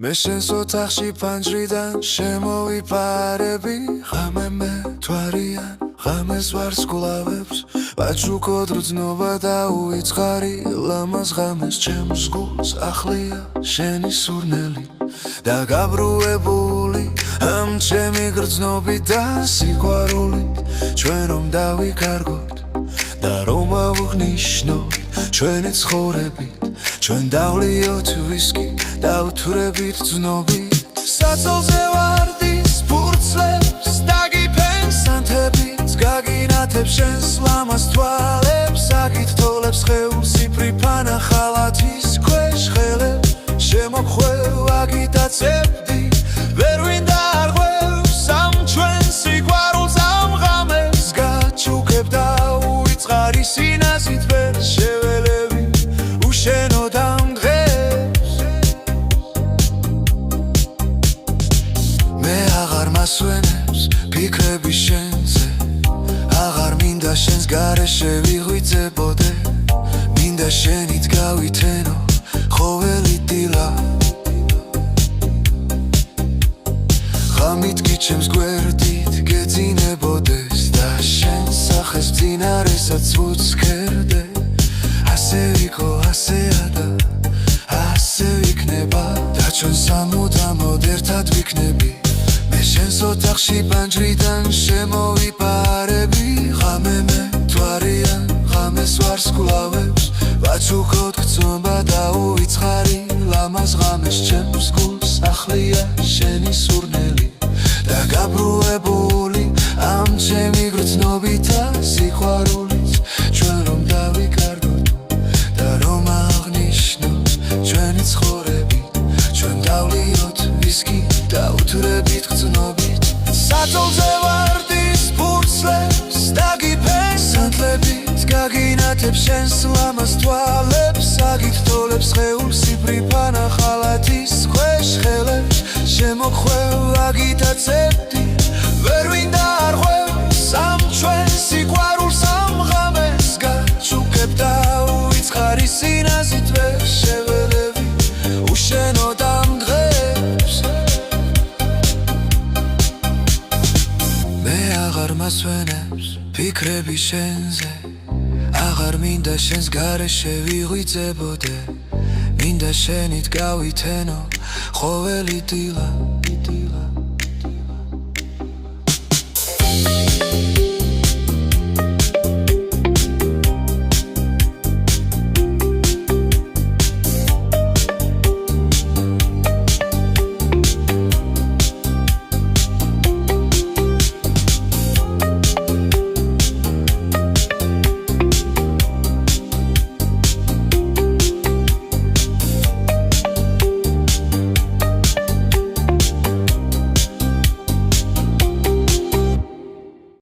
მე შენს ოთახში ფანჯრიდან შემოვიპარები ღამე მე თვარიან ღამეს ვარსკვლავებს ვაჩუქოთ რძნობა და უიწყარი ლამაზ ღამეს ჩემს გულს ახლია შენი სურნელი და გაბრუებული ამ ჩემი გრძნობით და სიყვარულით ჩვენ რომ დავიკარგოთ და რომ ავღნიშნოთ ჩვენი ცხოვრებით ჩვენ დავლიოთ ვისკი დავთვრებით ძნობით საწოლზე ვარდის ფურცლებს დაგიფენს სანთებით გაგინათებს შენს ლამაზ თვალებს აკითხულებს ხეულს იფრიფანა ხალათის ქვეშ ხელებს შემოხვევ აგიტაცებდი ვერ ვინ დაარღვევს ამ ჩვენ სიყვარულს ამ ღამეს გაჩუქებ და უიწყარი სინაზით ვერ შეველები უშენო დამდღეს მე აღარ მასვენებს ფიქრები შენზე აღარ მინდა შენს გარეშე ვიღვიძებოდე მინდა შენით გავითენო ყოველი დილა ღამით კი ჩემს გვერდით გეძინებოდეს და შენს სახეს მძინარესაც ვუცქერდე ასე იყო ასეა და ასე ვიქნება და ჩვენ სამუდამოდ ერთად ვიქნები მე შენს ოთახში პანჯრიდან შემოვიპარები ღამე მე თვარიან ღამეს ვარსკვლავებს ვაჩუქოთ გრძნობა და უიწყარი ლამაზ ღამეს ჩემს გულს ახლია შენი სურნელი და გაბრუებული ამ ჩემი გრძნობით და სიყვარულით ჩვენ რომ დავიკარგოთ და რომ აღნიშნოთ ჩვენი ცხოვრებით ჩვენ დავლიოთ ვისკი დავთვრებით გრძნობით საწოლზე ვარდის ფურცლებს დაგიფენს სანთლებით გაგინათებს შენს ლამაზ თვალებს აკითხულებს ხეულს იფრიფანა ხალათის ქვეშ ხელებს შემოხვევ აგიტაცებდი ვერ ვინ დაარღვევს ამ ჩვენ სიყვარულს ამ ღამეს გაჩუქებ და უიწყარი სინაზით ვერ შეველები უშენო დამდღეს მე აღარ მასვენებს ფიქრები შენზე აღარ მინდა შენს გარეშე ვიღვიძებოდე მინდა შენით გავითენო ყოველი დილა